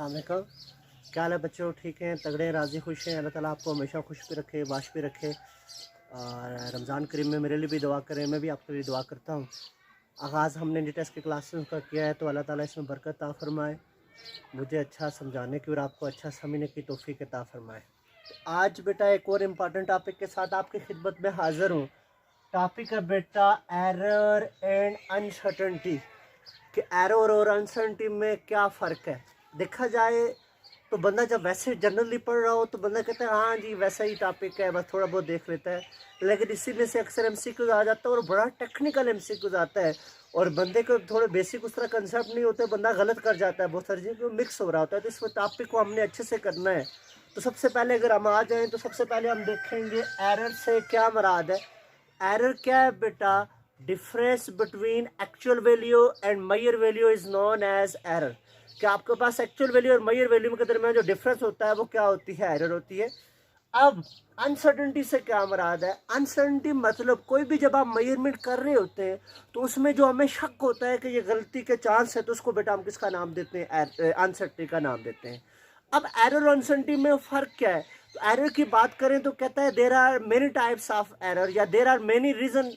अस्सलाम वालेकुम। क्या हाल है बच्चों? ठीक हैं, तगड़े, राज़ी, खुश हैं? अल्लाह ताला आपको हमेशा खुश भी रखे, बाश भी रखे। और रमज़ान करीम में मेरे लिए भी दुआ करें, मैं भी आपके लिए दुआ करता हूँ। आगाज़ हमने नी टेस्ट के क्लासेस का किया है, तो अल्लाह ताला इसमें बरकत अता फ़रमाए, मुझे अच्छा समझाने की और आपको अच्छा समझने की तौफ़ीक अता फ़रमाए। तो आज बेटा एक और इम्पॉर्टेंट टॉपिक के साथ आपकी खिदमत में हाज़िर हूँ। टॉपिक है बेटा एरर एंड अनसर्टेनिटी, कि एरर और अनसर्टेनिटी में क्या फ़र्क है। देखा जाए तो बंदा जब वैसे जनरली पढ़ रहा हो तो बंदा कहता है हाँ जी वैसा ही टॉपिक है, बस थोड़ा बहुत देख लेता है, लेकिन इसी में से अक्सर एमसीक्यूज आ जाता है और बड़ा टेक्निकल एमसीक्यूज आता है और बंदे को थोड़े बेसिक उस तरह कंसेप्ट नहीं होते, बंदा गलत कर जाता है, बहुत सारी चीज़ें मिक्स हो रहा होता है। तो इस टॉपिक को हमने अच्छे से करना है। तो सबसे पहले अगर हम आ जाएँ तो सबसे पहले हम देखेंगे एरर से क्या मुराद है। एरर क्या है बेटा? Difference between actual value and measure value is known as error. कि आपके पास एक्चुअल वैल्यू और मेजर वैल्यू के दरमियान जो डिफरेंस होता है वो क्या होती है? एरर होती है। अब अनसर्टेनिटी से क्या मुराद है? अनसर्टेनिटी मतलब कोई भी जब आप मेजरमेंट कर रहे होते हैं तो उसमें जो हमें शक होता है कि ये गलती के चांस है, तो उसको बेटा हम किसका नाम देते हैं? अनसर्टेनिटी का नाम देते हैं। अब एरर और अनसर्टेनिटी में फ़र्क क्या है? तो एरर की बात करें तो कहता है there are many types of error या there are many reason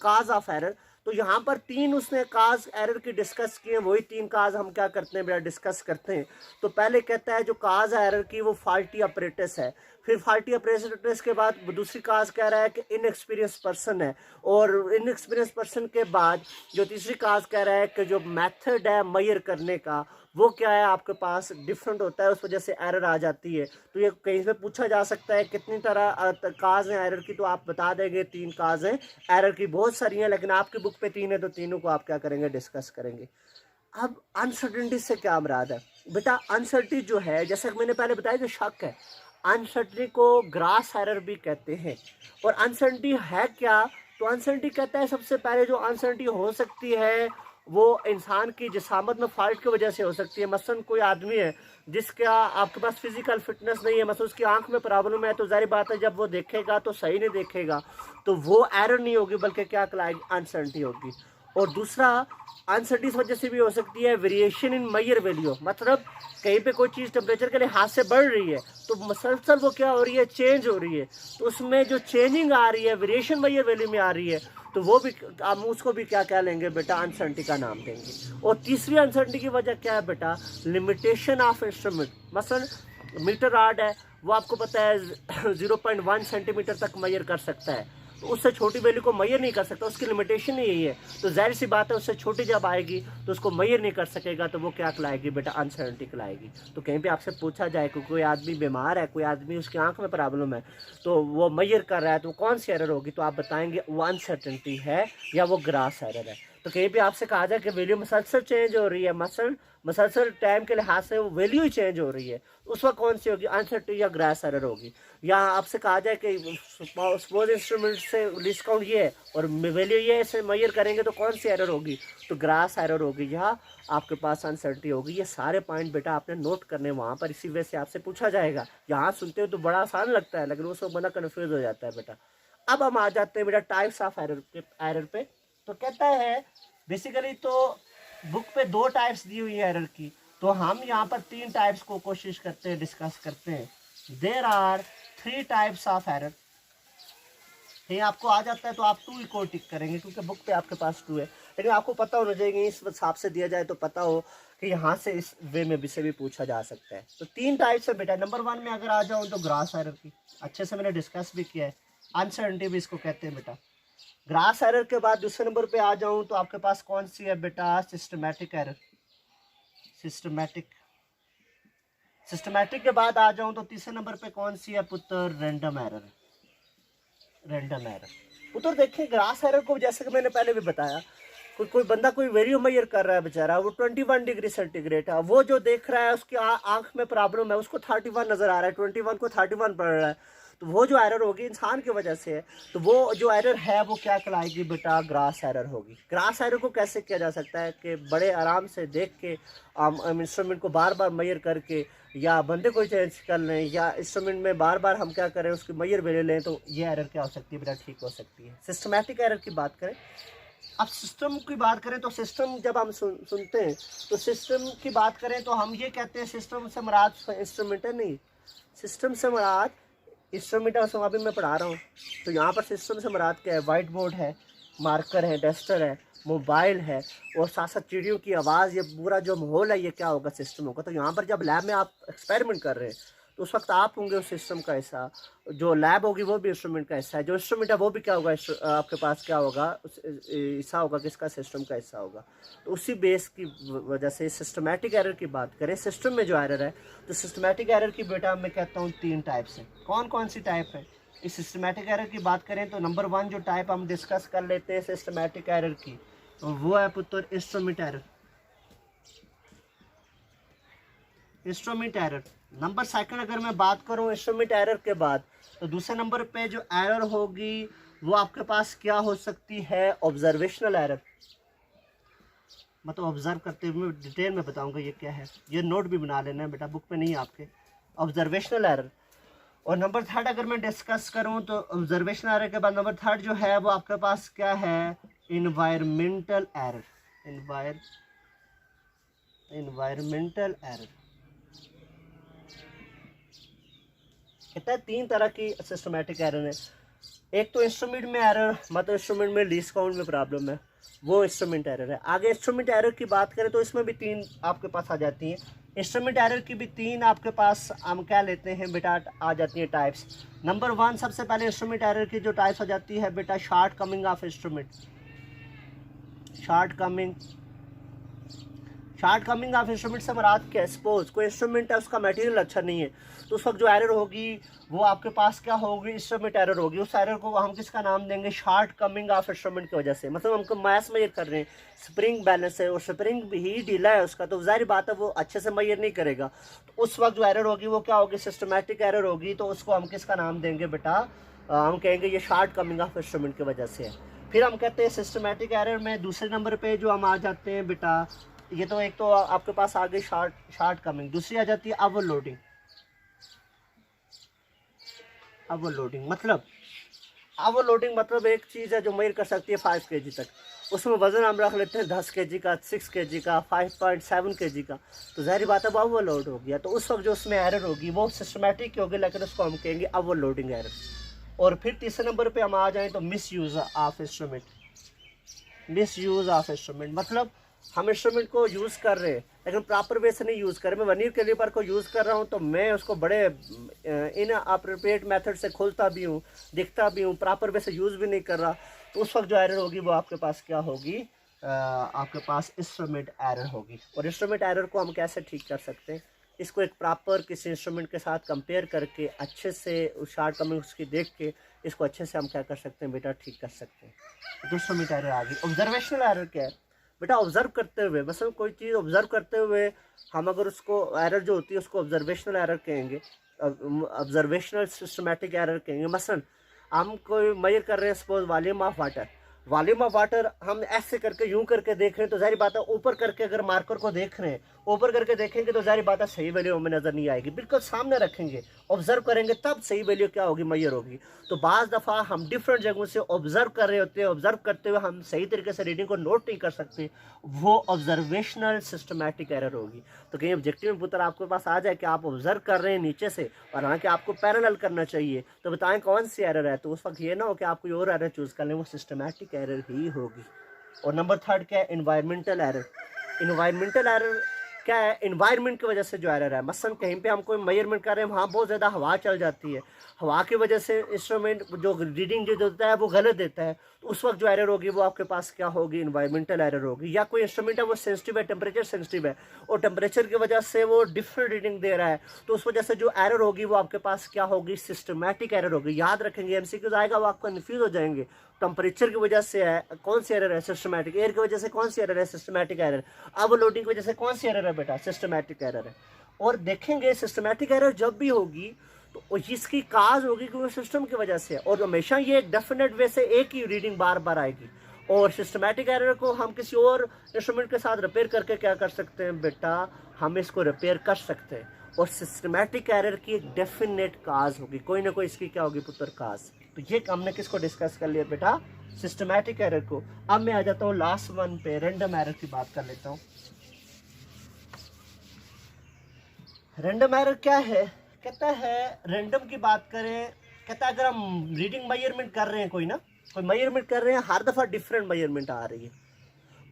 cause of error. तो यहाँ पर तीन उसने काज एरर की डिस्कस किए, वही तीन काज हम क्या करते हैं बेटा? डिस्कस करते हैं। तो पहले कहता है जो काज है एरर की वो फॉल्टी अपरेटस है। फिर फॉल्टी अपरेटस के बाद दूसरी काज कह रहा है कि इनएक्सपीरियंस पर्सन है। और इनएक्सपीरियंस पर्सन के बाद जो तीसरी काज कह रहा है कि जो मेथड है मेजर करने का वो क्या है, आपके पास डिफरेंट होता है, उस वजह से एरर आ जाती है। तो ये कहीं से पूछा जा सकता है कितनी तरह काज हैं एरर की, तो आप बता देंगे तीन काज हैं एरर की। बहुत सारी हैं लेकिन आपकी बुक पे तीन है, तो तीनों को आप क्या करेंगे? डिस्कस करेंगे। अब अनसर्टेनिटी से क्या मुराद है बेटा? अनसर्टेनिटी जो है, जैसे मैंने पहले बताया, जो शक है, अनसर्टेनिटी को ग्रास एरर भी कहते हैं। और अनसर्टेनिटी है क्या? तो अनसर्टेनिटी कहता है सबसे पहले जो अनसर्टेनिटी हो सकती है वो इंसान की जिसामत में फॉल्ट की वजह से हो सकती है। मसलन कोई आदमी है जिसका आपके पास फिजिकल फिटनेस नहीं है, मतलब उसकी आंख में प्रॉब्लम है, तो जाहिर बात है जब वो देखेगा तो सही नहीं देखेगा, तो वो एरर नहीं होगी बल्कि क्या कहलाएगी? अनसर्टेनिटी होगी। और दूसरा अनसर्टेनिटी इस वजह से भी हो सकती है वेरिएशन इन मेजर वैल्यू, मतलब कहीं पे कोई चीज़ टेम्परेचर के लिहाज से बढ़ रही है तो मसलसल वो क्या हो रही है? चेंज हो रही है। तो उसमें जो चेंजिंग आ रही है, वेरिएशन मेजर वैल्यू में आ रही है, तो वो भी हम उसको भी क्या कह लेंगे बेटा? अनसर्टेनिटी का नाम देंगे। और तीसरी अनसर्टेनिटी की वजह क्या है बेटा? Limitation of instrument. मसलन मीटर रॉड है, वो आपको पता है 0.1 सेंटीमीटर तक मेजर कर सकता है, तो उससे छोटी वैल्यू को मेजर नहीं कर सकता, उसकी लिमिटेशन ही यही है। तो जाहिर सी बात है उससे छोटी जब आएगी तो उसको मेजर नहीं कर सकेगा, तो वो क्या कहलाएगी बेटा? अनसर्टेनिटी कहलाएगी। तो कहीं भी आपसे पूछा जाए कि कोई आदमी बीमार है, कोई आदमी उसकी आंख में प्रॉब्लम है, तो वो मेजर कर रहा है, तो कौन सी एरर होगी? तो आप बताएंगे वो अनसर्टेनिटी है या वो ग्रास एरर है। तो कहीं भी आपसे कहा जाए कि वैल्यू मसलसल चेंज हो रही है, मसलसल टाइम के लिहाज से वो वैल्यू ही चेंज हो रही है, उस वक्त कौन सी होगी? अनसर्टेनिटी या ग्रास एरर होगी। या आपसे कहा जाए कि सपोज इंस्ट्रूमेंट से डिस्काउंट ये है और वैल्यू ये इसे मेजर करेंगे, तो कौन सी एरर होगी? तो ग्रास एरर होगी, या आपके पास अनसर्टेनिटी होगी। ये सारे पॉइंट बेटा आपने नोट करने वहाँ पर, इसी वजह से आपसे पूछा जाएगा। यहाँ सुनते हो तो बड़ा आसान लगता है लेकिन उस वक्त बंदा कन्फ्यूज हो जाता है बेटा। अब हम आ जाते हैं बेटा टाइप्स ऑफ एरर पे। तो कहता है बेसिकली तो बुक पे दो टाइप्स दी हुई है एरर की, तो हम यहाँ पर तीन टाइप्स को कोशिश करते हैं, डिस्कस करते हैं। There are 3 types of error. ये आपको आ जाता है तो आप 2 को टिक करेंगे क्योंकि बुक पे आपके पास 2 है, लेकिन आपको पता होना चाहिए इस हिसाब से दिया जाए तो पता हो कि यहाँ से इस वे में भी से भी पूछा जा सकता है। तो 3 टाइप्स है बेटा। नंबर 1 में अगर आ जाऊँ तो ग्रास एरर की, अच्छे से मैंने डिस्कस भी किया है, अनसर्टेनिटी भी इसको कहते हैं बेटा। ग्रास एरर के बाद दूसरे नंबर पे आ जाऊं तो आपके पास कौन सी है बेटा? Systematic error. सिस्टमैटिक के बाद आ जाऊं तो तीसरे नंबर पे कौन सी है पुत्र? Random error. पुत्र देखिए ग्रास एरर को जैसे कि मैंने पहले भी बताया, कोई बंदा कोई वैल्यू मेजर कर रहा है बेचारा, वो 21 डिग्री सेंटीग्रेड है, वो जो देख रहा है उसकी आंख में प्रॉब्लम है, उसको 31 नजर आ रहा है, 21 को 31 पड़ रहा है, तो वो जो एरर होगी इंसान की वजह से है, तो वो जो एरर है वो क्या कहलाएगी बेटा? ग्रास एरर होगी। ग्रास एरर को कैसे किया जा सकता है? कि बड़े आराम से देख के इंस्ट्रूमेंट को बार बार मेजर करके या बंदे को चेंज कर लें या इंस्ट्रूमेंट में बार बार हम क्या करें उसकी मेजर वैल्यू लें, तो ये एरर क्या हो सकती है बेटा? ठीक हो सकती है। सिस्टमैटिक एरर की बात करें अब सिस्टम की बात करें तो सिस्टम जब हम सुनते हैं तो सिस्टम की बात करें तो हम ये कहते हैं सिस्टम से मुराद इंस्ट्रूमेंट है, नहीं, सिस्टम से मुराद इंस्ट्रूमेंट है। अभी मैं पढ़ा रहा हूँ तो यहाँ पर सिस्टम से मुराद क्या है, वाइट बोर्ड है, मार्कर है, डस्टर है, मोबाइल है और साथ साथ चिड़ियों की आवाज़, ये पूरा जो माहौल है ये क्या होगा, सिस्टम होगा। तो यहाँ पर जब लैब में आप एक्सपेरिमेंट कर रहे हैं तो उस वक्त आप होंगे उस सिस्टम का हिस्सा, जो लैब होगी वो भी इंस्ट्रूमेंट का हिस्सा है, जो इंस्ट्रूमेंट है वो भी क्या होगा, आपके पास क्या होगा, हिस्सा होगा किसका, सिस्टम का हिस्सा होगा। तो उसी बेस की वजह से सिस्टमेटिक एरर की बात करें, सिस्टम में जो एरर है तो सिस्टमेटिक एरर की बेटा मैं कहता हूँ 3 टाइप्स हैं। कौन कौन सी टाइप है? इस सिस्टमेटिक एरर की बात करें तो नंबर 1 जो टाइप हम डिस्कस कर लेते हैं सिस्टमेटिक एरर की, तो वो है पुत्र instrument error. Instrument error. Number 2 अगर मैं बात करूं इंस्ट्रूमेंट एरर के बाद तो दूसरे नंबर पे जो एरर होगी वो आपके पास क्या हो सकती है, ऑब्जर्वेशनल एरर। मतलब ऑब्जर्व करते हुए डिटेल में बताऊंगा ये क्या है, ये नोट भी बना लेना है बेटा, बुक पे नहीं है आपके, ऑब्जर्वेशनल एरर। और नंबर 3 अगर मैं डिस्कस करूं तो ऑब्जर्वेशनल एरर के बाद नंबर 3 जो है वो आपके पास क्या है, इन्वायरमेंटल एरर। इन्वायरमेंटल एरर कहता है 3 तरह की सिस्टमेटिक एरर है। एक तो इंस्ट्रूमेंट में एरर, मतलब इंस्ट्रूमेंट में लीस्ट काउंट में प्रॉब्लम है, वो इंस्ट्रूमेंट एरर है। आगे इंस्ट्रूमेंट एरर की बात करें तो इसमें भी 3 आपके पास आ जाती हैं। इंस्ट्रूमेंट एरर की भी 3 आपके पास हम क्या लेते हैं बेटा, आ जाती हैं टाइप्स। नंबर 1 सबसे पहले इंस्ट्रूमेंट एरर की जो टाइप्स आ जाती है बेटा, short coming of instrument. Short coming of instrument से मुराद क्या है, सपोज कोई इंस्ट्रूमेंट है उसका मटेरियल अच्छा नहीं है तो उस वक्त जो एरर होगी वो आपके पास क्या होगी, इंस्ट्रूमेंट एरर होगी। उस एरर को हम किसका नाम देंगे, शॉर्ट कमिंग ऑफ इंस्ट्रूमेंट की वजह से। मतलब हमको मैथ मेजर कर रहे हैं, स्प्रिंग बैलेंस है और स्प्रिंग ही ढीला है उसका, तो जाहिर बात है वो अच्छे से मेजर नहीं करेगा, तो उस वक्त जो एरर होगी वो क्या होगी, सिस्टमैटिक एरर होगी। तो उसको हम किसका नाम देंगे बेटा, हम कहेंगे ये शॉर्ट कमिंग ऑफ इंस्ट्रूमेंट की वजह से है। फिर हम कहते हैं सिस्टमैटिक एरर में दूसरे नंबर पे जो हम आ जाते हैं बेटा, ये तो एक तो आपके पास आ गई शॉर्ट कमिंग, दूसरी आ जाती है ओवरलोडिंग। मतलब एक चीज़ है जो मेजर कर सकती है 5 kg तक, उसमें वजन हम रख लेते हैं 10 kg का, 6 kg का, 5.7 kg का, तो जाहिर बात है वो ओवरलोड हो गया। तो उस वक्त जो उसमें एरर होगी वो सिस्टमैटिक होगी, लेकिन उसको हम कहेंगे ओवरलोडिंग एरर। और फिर तीसरे नंबर पे हम आ जाएं तो मिस यूज़ ऑफ इंस्ट्रूमेंट। मतलब हम इंस्ट्रूमेंट को यूज़ कर रहे हैं लेकिन प्रॉपर वे से नहीं यूज़ कर रहे। मैं वर्नियर कैलिपर को यूज़ कर रहा हूँ तो मैं उसको बड़े इन अप्रोप्रिएट मेथड से खोलता भी हूँ, दिखता भी हूँ, प्रॉपर वे से यूज़ भी नहीं कर रहा, तो उस वक्त जो एरर होगी वो आपके पास क्या होगी, आपके पास इंस्ट्रूमेंट एरर होगी। और इंस्ट्रूमेंट एरर को हम कैसे ठीक कर सकते हैं, इसको एक प्रॉपर किसी इंस्ट्रूमेंट के साथ कंपेयर करके अच्छे से उस शॉर्ट कमिंग उसकी देख के इसको अच्छे से हम क्या कर सकते हैं बेटा, ठीक कर सकते हैं। तो इंस्ट्रूमेंट एरर आ गई। ऑब्जर्वेशनल एरर क्या है बेटा, ऑब्जर्व करते हुए, बस कोई चीज़ ऑब्जर्व करते हुए हम अगर उसको एरर जो होती है उसको ऑब्जर्वेशनल एरर कहेंगे, ऑब्जर्वेशनल सिस्टमैटिक एरर कहेंगे। मसलन हम कोई मेजर कर रहे हैं सपोज वॉल्यूम ऑफ वाटर, हम ऐसे करके यूं करके देख रहे हैं तो जाहिर बात है ऊपर करके अगर मार्कर को देख रहे हैं, ऊपर करके देखेंगे तो जाहिर बात है सही वैल्यू हमें नज़र नहीं आएगी। बिल्कुल सामने रखेंगे, ऑब्जर्व करेंगे तब सही वैल्यू क्या होगी, मेजर होगी। तो बाज़ दफ़ा हम डिफरेंट जगहों से ऑब्जर्व कर रहे होते हैं, ऑब्जर्व करते हुए हम सही तरीके से रीडिंग को नोट नहीं कर सकते, वो ऑब्जर्वेशनल सिस्टमैटिक एरर होगी। तो कहीं ऑब्जेक्टिव में पुत्र आपके पास आ जाए कि आप ऑब्जर्व कर रहे हैं नीचे से और हालांकि आपको पैरेलल करना चाहिए, तो बताएं कौन सी एरर है, तो उस वक्त ये ना हो कि आप कोई और एरर चूज़ कर लें, वो सिस्टमैटिक एरर ही होगी। और नंबर 3 क्या है, इन्वायरमेंटल एरर क्या है, इन्वायरमेंट की वजह से जो एरर है। मसलन कहीं पे हम कोई मेजरमेंट कर रहे हैं, वहाँ बहुत ज़्यादा हवा चल जाती है, हवा की वजह से इंस्ट्रूमेंट जो रीडिंग जो देता है वो गलत देता है, तो उस वक्त जो एरर होगी वो आपके पास क्या होगी, इन्वायरमेंटल एरर होगी। या कोई इंस्ट्रूमेंट है वो सेंसिटिव है, टेम्परेचर सेंसिटिव है और टेम्परेचर की वजह से वो डिफरेंट रीडिंग दे रहा है, तो उस वजह से जो एरर होगी वो आपके पास क्या होगी, सिस्टमैटिक एरर होगी। याद रखेंगे, MCQ आएगा वो आपको कन्फ्यूज हो जाएंगे। टेम्परेचर की वजह से है कौन सी एरर है, सिस्टमैटिक। एयर की वजह से कौन सी एरर है, सिस्टमैटिक एरर। ओवरलोडिंग की वजह से कौन सी एरर है बेटा, सिस्टमैटिक एरर है। और देखेंगे सिस्टमैटिक एरर जब भी होगी तो इसकी काज होगी कि वो सिस्टम की वजह से, और हमेशा ये एक डेफिनेट वे से एक ही रीडिंग बार बार आएगी। और सिस्टमैटिक एरर को हम किसी और इंस्ट्रूमेंट के साथ रिपेयर करके क्या कर सकते हैं बेटा, हम इसको रिपेयर कर सकते हैं। और सिस्टमैटिक एरर की एक डेफिनेट काज होगी, कोई ना कोई इसकी क्या होगी पुत्र, काज। तो ये हमने किसको डिस्कस कर लिया बेटा, सिस्टमैटिक एरर को। अब मैं आ जाता हूँ लास्ट वन पे, रैंडम एरर की बात कर लेता हूँ। रैंडम एरर क्या है? कहता है रैंडम की बात करें, कहता है अगर हम रीडिंग मेजरमेंट कर रहे हैं, कोई मेजरमेंट कर रहे हैं, हर दफ़ा डिफरेंट मेजरमेंट आ रही है,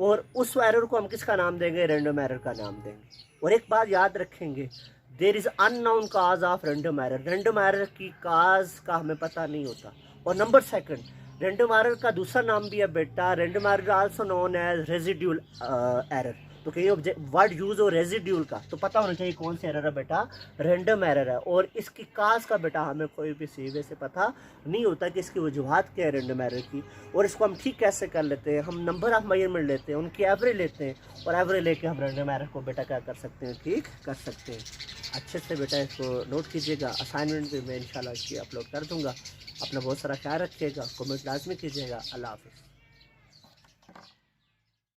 और उस एरर को हम किसका नाम देंगे? रैंडम एरर का नाम देंगे। और एक बात याद रखेंगे, there is unknown cause of random error. Random error की काज का हमें पता नहीं होता। और नंबर सेकंड, रैंडम एरर का दूसरा नाम भी है बेटा, random error also known as residual error. तो कहीं वर्ड यूज हो रेजिड्यूल का, तो पता होना चाहिए कौन सा एरर है बेटा? रैंडम एरर है। और इसकी काज का बेटा हमें कोई भी सीधे से पता नहीं होता कि इसकी वजूहत क्या है रैंडम एरर की। और इसको हम ठीक कैसे कर लेते हैं? हम नंबर ऑफ मेजरमेंट लेते हैं, उनकी एवरेज लेते हैं, और एवरेज लेके हम रैंडम एरर को बेटा क्या कर सकते हैं? ठीक कर सकते हैं। अच्छे से बेटा इसको नोट कीजिएगा। असाइनमेंट भी मैं इंशाल्लाह इसकी अपलोड कर दूँगा। अपना बहुत सारा ख्याल रखिएगा, कमेंट लाजमी कीजिएगा। अल्लाह हाफ़िज़।